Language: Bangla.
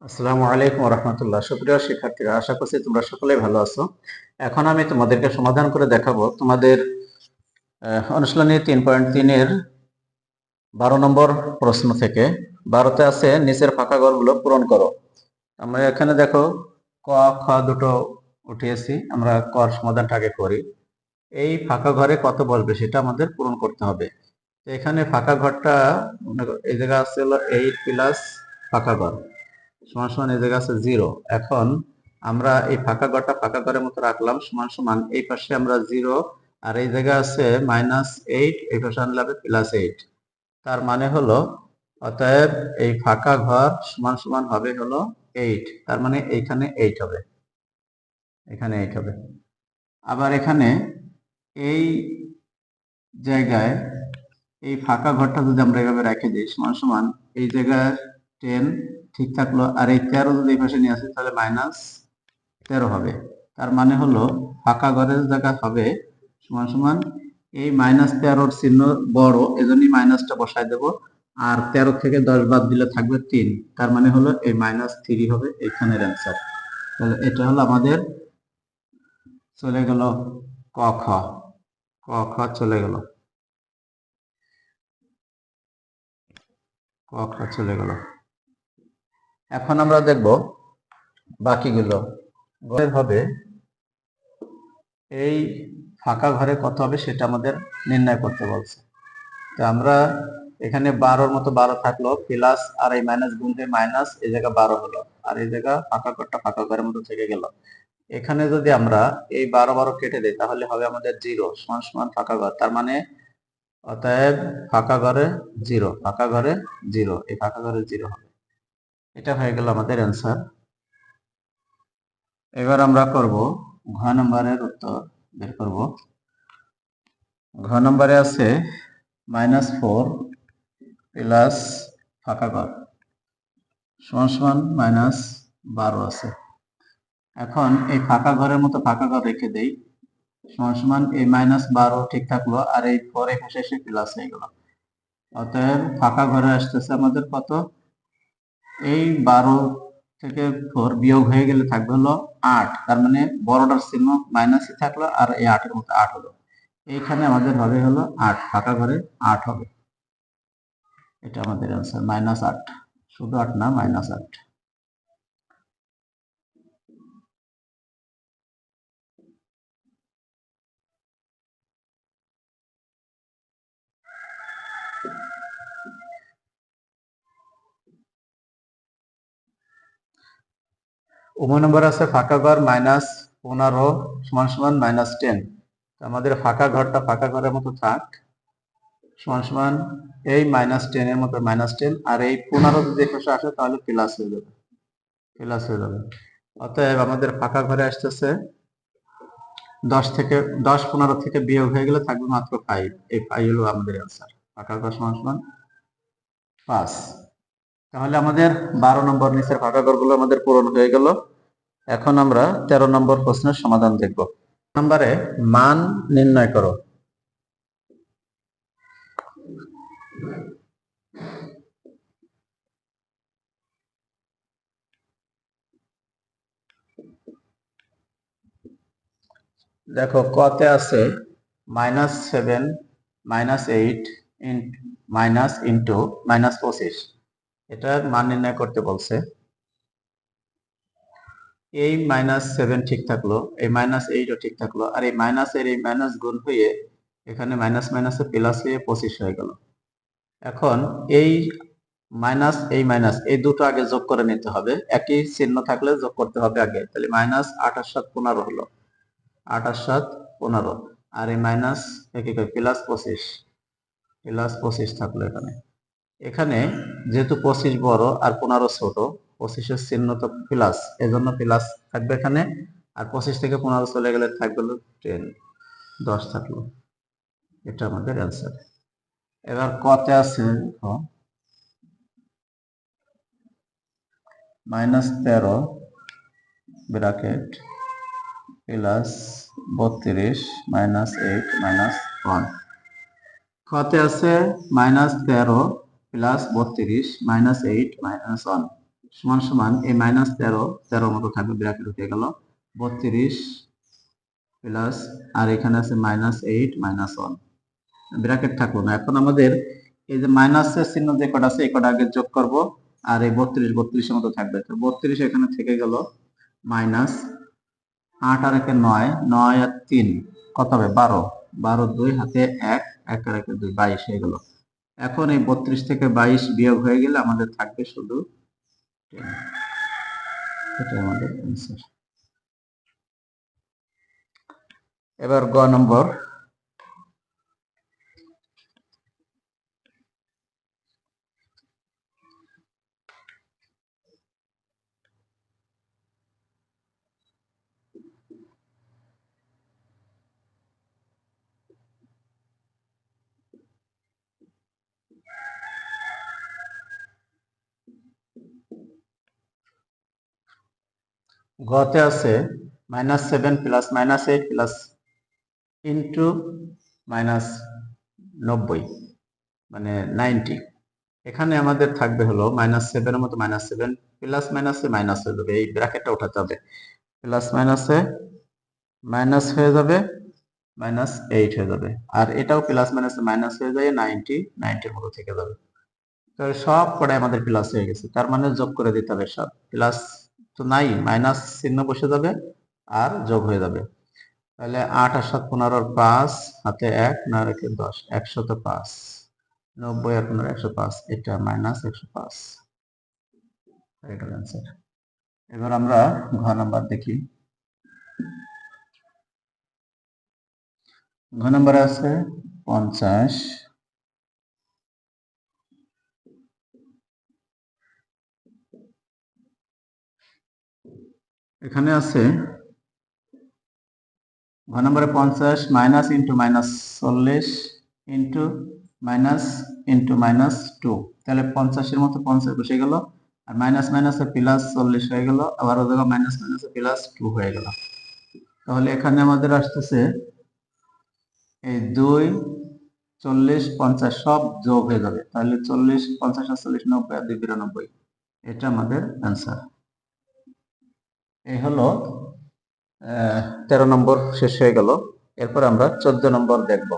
আসসালামু আলাইকুম রহমতুল্লাহ। সুপ্রিয় শিক্ষার্থীরা, আশা করছি তোমরা সকলেই ভালো আছো। এখন আমি তোমাদেরকে সমাধান করে দেখাবো তোমাদের অনুশীলনী 3.3-এর 12 নম্বর প্রশ্ন থেকে। 12তে আছে নিচের ফাঁকা ঘরগুলো পূরণ করো। আমরা এখানে দেখো ক খ দুটো উঠিয়েছি, আমরা কর সমাধানটা আগে করি। এই ফাঁকা ঘরে কত বসবে সেটা আমাদের পূরণ করতে হবে। তো এখানে ফাঁকা ঘরটা এই জায়গা আছে হলো 8 প্লাস ফাঁকা ঘর সমান সমান এই জায়গা আছে 0। এখন আমরা এই ফাঁকা ঘরটা ফাঁকা ঘরের মতো রাখলাম, সমান সমান এই পাশে আমরা 0 আর এই জায়গা আছে -8, এই পাশে আনলে হবে +8। তার মানে হলো অতএব এই ফাঁকা ঘর সমান সমান হবে হলো 8। তার মানে এইখানে 8 হবে, এখানে 8 হবে। আবার এখানে এই জায়গায় এই ফাঁকা ঘরটা যদি আমরা এভাবে রেখে দিই, সমান সমান এই জায়গায় 10 ঠিক থাকলো, আর এই 13 যদি এই পাশে নিয়ে আসি তাহলে -13 হবে। তার মানে হলো ফাঁকা ঘরের জায়গা হবে সমান সমান এই -13-র চিহ্ন বড়, এজন্যই মাইনাসটা বসায় দেব। আর 13 থেকে 10 বাদ দিলে থাকবে 3, তার মানে হলো এই -3 হবে এখানের অ্যান্সার। তাহলে এটা হলো আমাদের চলে গেল ক খ, ক খ চলে গেল, ক খ চলে গেল। এখন আমরা দেখব বাকিগুলো। ঘরের হবে এই ফাঁকা ঘরে কত হবে সেটা আমাদের নির্ণয় করতে বলছে। তো আমরা এখানে 12-র মতো 12 থাকলো, প্লাস আর এই মাইনাস গুণ হয়ে মাইনাস এই জায়গা 12 হলো, আর এই জায়গা ফাঁকা ঘরটা ফাঁকা ঘরের মতো থেকে গেল। এখানে যদি আমরা এই 12 কেটে দিই তাহলে হবে আমাদের 0 সমান সমান ফাঁকা ঘর। তার মানে অতএব ফাঁকা ঘরে 0, ফাঁকা ঘরে 0, এই ফাঁকা ঘরে 0 হবে। এটা হয়ে গেল আমাদের অ্যান্সার। এবার আমরা করব ঘ নম্বরের উত্তর বের করব। ঘ নম্বরে আছে -4 প্লাস ফাঁকা ঘর সমান সমান -12 আছে। এখন এই ফাঁকা ঘরের মতো ফাঁকা ঘর রেখে দেই, সমান সমান এই -12 ঠিক থাকলো, আর এই 4 এই পাশে এসে প্লাস হয়ে গেল। অতএব ফাঁকা ঘরে আসতেছে আমাদের কত, এই 12 থেকে 4 বিয়োগ হয়ে গেলে থাকবে হলো 8। তার মানে বড়টার চিহ্ন মাইনাসই থাকলো, আর এই 8-এর মতো 8 হলো। এইখানে আমাদের হবে হলো 8, ফাঁকা ঘরে 8 হবে। এটা আমাদের অ্যান্সার -8, শুধু 8 না, -8। উভয় নম্বর আছে ফাঁকা ঘর -15 সমান সমান -10। আমাদের ফাঁকা ঘরটা ফাঁকা ঘরের মতো থাক, সমান সমান এই -10 এর মতো -10, আর এই 15 যদি পাশে আসে তাহলে প্লাস হয়ে যাবে, প্লাস হয়ে যাবে। অতএব আমাদের ফাঁকা ঘরে আসতেছে 10 15 থেকে বিয়োগ হয়ে গেলে থাকবে মাত্র 5। এই 5 হলো আমাদের অ্যান্সার, ফাঁকা ঘর সমান সমান 5। তাহলে আমাদের 12 নম্বর নিচের ফাঁকা ঘরগুলো আমাদের পূরণ হয়ে গেল। এখন আমরা 13 নম্বর প্রশ্নের সমাধান দেখব। নম্বরে মান নির্ণয় করো। দেখো কতে আছে -7 -8 মাইনাস ইন্টু -25, এটার মান নির্ণয় করতে বলছে। এই -7 ঠিক থাকলো, এই -8ও ঠিক থাকলো, আর এই মাইনাসের এই মাইনাস গুণ হয়ে এখানে মাইনাস মাইনাসে প্লাস হয়ে 25 হয়ে গেল। এখন এই মাইনাস এই মাইনাস এই দুটো আগে যোগ করে নিতে হবে, একই চিহ্ন থাকলে যোগ করতে হবে আগে। তাহলে -8 7 15 হলো, 8 7 15, আর এই মাইনাস +25 থাকলো এখানে। এখানে যেহেতু 25 বড় আর 15 ছোট, 25-এর চিহ্ন তো প্লাস, এজন্য প্লাস থাকবে এখানে। আর 25 থেকে 15 চলে গেলে থাকবে 10, 10 থাকলো। এটা আমাদের অ্যান্সার। এবার কতে আছে -13 ব্র্যাকেট প্লাস 32 -8 -1। কতে আছে -13 প্লাস 32 -8 -1, সমান সমান এই -13 মতো থাকবে, ব্র্যাকেট উঠে গেল 32 প্লাস, আর এখানে আছে -8 -1, ব্র্যাকেট থাকলো না। এখন আমাদের এই যে মাইনাসের চিহ্ন যে কটা আছে এই কটা আগে যোগ করব, আর এই 32 এর মতো থাকবে। তো 32 এখানে থেকে গেল মাইনাস 8 আর 1 9, 9 আর 3 কত হবে 12, 12 2 হাতে 1, 1 আর 1 2, 22 হয়ে গেল। এখন এই 32 থেকে 22 বিয়োগ হয়ে গেলে আমাদের থাকবে শুধু 10। এটা আমাদের অ্যান্সার। এবার গ নম্বর, গতে আছে -7 প্লাস -8 প্লাস ইন্টু -90 মানে 90। এখানে আমাদের থাকবে হলো -7 এর মতো -7 প্লাস মাইনাসে মাইনাস হয়ে যাবে, এই ব্র্যাকেটটা উঠাতে হবে, প্লাস মাইনাসে মাইনাস হয়ে যাবে, -8 হয়ে যাবে, আর এটাও প্লাস মাইনাসে মাইনাস হয়ে যায় 90 এর মতো থেকে যাবে। তো সব কটাই আমাদের প্লাস হয়ে গেছে, তার মানে যোগ করে দিতে হবে সব, প্লাস তো নাই, মাইনাস চিহ্ন বসে যাবে আর যোগ হয়ে যাবে। তাহলে 8 আর 7 15 5 হাতে 1 না রেখে 10, 105, 90 আর 15 105, এটা -105, এটার অ্যান্সার। এবার আমরা ঘ নাম্বার দেখি। ঘ নাম্বারে আছে 50, এখানে আছে ঘ নম্বরে 50 মাইনাস ইন্টু -40 ইন্টু -2, তাহলে 50 এর মতো 50 বসে গেল, আর মাইনাস মাইনাসে প্লাস 40 হয়ে গেল, আবার ও জায়গায় মাইনাস মাইনাসে প্লাস 2 হয়ে গেল। তাহলে এখানে আমাদের আসতেছে এই 2 40 50 সব যোগ হয়ে যাবে, তাহলে 40 50 40 90 আর 2 92, এটা আমাদের অ্যান্সার। এই হলো 13 নম্বর শেষ হয়ে গেল। এরপর আমরা 14 নম্বর দেখব।